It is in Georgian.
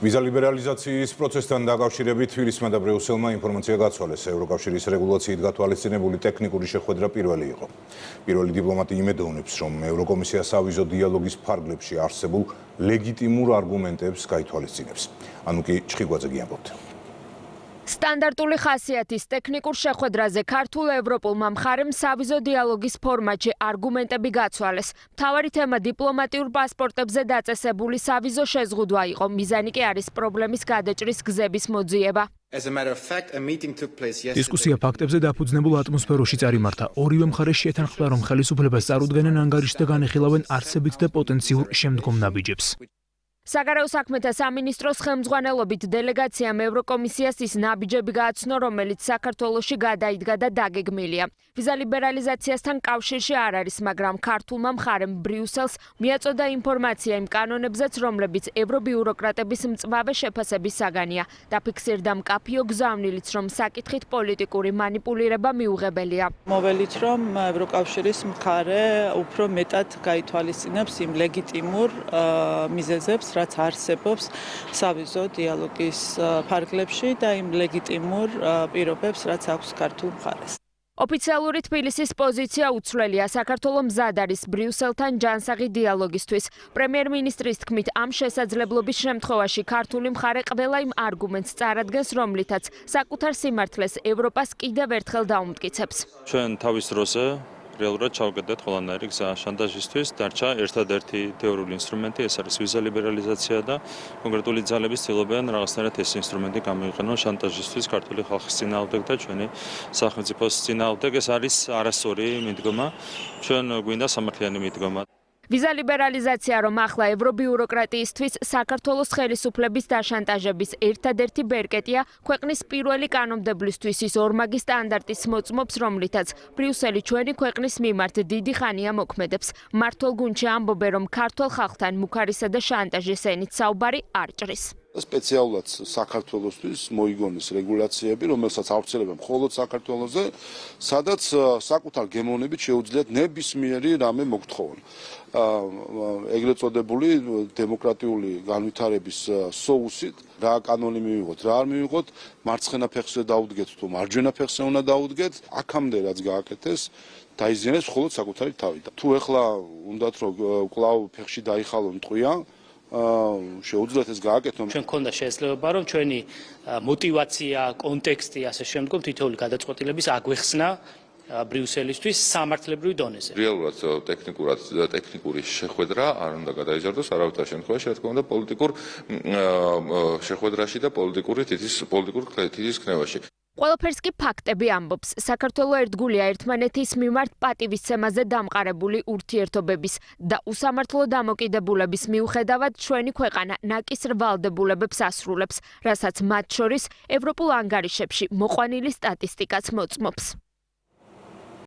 ვიზა ლიბერალიზაციის პროცესთან დაკავშირებით თბილისმა და ბრიუსელმა ინფორმაცია გაცვალეს. ევროკავშირის რეგულაციით გათვალისწინებული ტექნიკური შეხვედრა პირველი იყო. პირველი დიპლომატი იმედოვნებს, რომ ევროკომისია სავიზო დიალოგის ფარგლებში არსებულ ლეგიტიმურ არგუმენტებს გაითვალისწინებს. ანუკი ჩხიგვაძე ამბობთ. სტანდარტული ხასიათის ტექნიკურ შეხვედრაზე ქართულ ევროპულმა მხარემ სავიზო დიალოგის ფორმატში არგუმენტები გაცვალეს. მთავარი თემა დიპლომატიურ პასპორტებზე დაწესებული სავიზო შეზღუდვა იყო. მიზანი კი არის პრობლემის გადაჭრის გზების მოძიება. დისკუსია ფაქტებზე დაფუძნებულ ატმოსფეროში წარიმართა. ორივე მხარე შეთანხმდა, რომ ხელისუფლებას წარუდგენენ ანგარიშს და განეხილავენ არსებით და პოტენციურ შემდგომ ნაბიჯებს. საგარეო საქმეთა სამინისტროს ხელმძღვანელობით დელეგაციამ ევროკომისიას ის ნაბიჯები გააცნო, რომელიც საქართველოში გადაიდგა და დაგეგმილია. ვიზა ლიბერალიზაციასთან კავშირში არ არის, მაგრამ ქართულმა მხარემ ბრიუსელს მიაწოდა ინფორმაცია იმ კანონებზეც, რომლებიც ევრობიუროკრატების მწვავე შეფასების საგანია. დაფიქსირდა მკაფიო გზავნილიც, რომ საკითხით პოლიტიკური манипулირება მიუღებელია. მოველით, რომ ევროკავშირის მხარე უფრო მეტად გაითვალისწინებს იმ ლეგიტიმურ მიზეზებს, რაც არსებობს სავიზო დიალოგის ფარგლებში და იმ ლეგიტიმურ პირობებს, რაც აქვს ქართულ მხარეს. ოფიციალური თბილისის პოზიცია უცვლელია. საქართველო მზად არის ბრიუსელთან ჯანსაღი დიალოგისთვის. პრემიერ-მინისტრის თქმით, ამ შესაძლებლობის შემთხვევაში ქართული მხარე ყველა იმ არგუმენტს წარადგენს, რომლითაც საკუთარ სიმართლეს ევროპას კიდევ ერთხელ დაუმტკიცებს. ჩვენ თავის დროზე რეალურად ჩავგედეთ ყველანაირი გზა შანტაჟისთვის. დარჩა ერთადერთი თეორიული ინსტრუმენტი, ეს არის ვიზა ლიბერალიზაცია და კონკრეტული ძალები ცდილობენ რაღაცნაირად ეს ინსტრუმენტი გამოიყენონ შანტაჟისთვის ქართული ხალხის წინააღმდეგ და ჩვენი სახელმწიფოს წინააღმდეგ. ეს არის არასწორი მიდგომა. ჩვენ გვინდა სამართლიანი მიდგომა. ვიზა ლიბერალიზაცია, რომ ახლა ევრობიუროკრატიისთვის საქართველოს ხელისუფლების დაშანტაჟების ერთადერთი ბერკეტია, ქვეყნის პირველი კანონმდებლისთვის ის ორმაგი სტანდარტის მოწმობს, რომლითაც ბრიუსელი ჩვენი ქვეყნის მიმართ დიდი ხანია მოქმედებს. მმართველ გუნდში ამბობენ, რომ ქართულ ხალხთან მუქარისა და შანტაჟის ენით საუბარი არ ჭრის. სპეციალურად საქართველოსთვის მოიგონეს რეგულაციები, რომელსაც ავრცელებენ მხოლოდ საქართველოზე, სადაც საკუთარ გემოვნებით შეუძლიათ ნებისმიერი რამე მოგთხოვონ. ეგრეთ წოდებული დემოკრატიული განვითარების სოუსით რა კანონი მივიღოთ, რა არ მივიღოთ, მარცხენა ფეხზე დაუდგეთ თუ მარჯვენა ფეხზე უნდა დაუდგეთ, აქამდე რაც გააკეთეს, დაიზიანებს მხოლოდ საკუთარი თავი. თუ ეხლა უნდათ რომ კვლავ ფეხში დაიხალონ ტყვია, შეუძლიათ ეს გააკეთონ. ჩვენ გქონდა შესაძლებლობა, რომ ჩვენი мотиваცია, კონტექსტი, ასე შემდგომ თითოეული გადაწყვეტილების აგვეხსნა ბრიუსელისთვის სამართლებრივ დონეზე. რეალურად ტექნიკური შეხვედრა არ უნდა გადაიზარდოს არავითარ შემთხვევაში, რა თქმა უნდა, პოლიტიკურ შეხვედრაში და პოლიტიკურ თითის ქნევაში. ყველაფერს კი ფაქტები ამბობს. საქართველო ერთგულია ერთმანეთის მიმართ პატივისცემაზე დამყარებული ურთიერთობების და უსამართლო დამოკიდებულების მიუხედავად ჩვენი ქვეყანა ნაკის ვალდებულებებს ასრულებს, რასაც მათ შორის ევროპულ ანგარიშებში მოყვანილი სტატისტიკაც მოწმობს.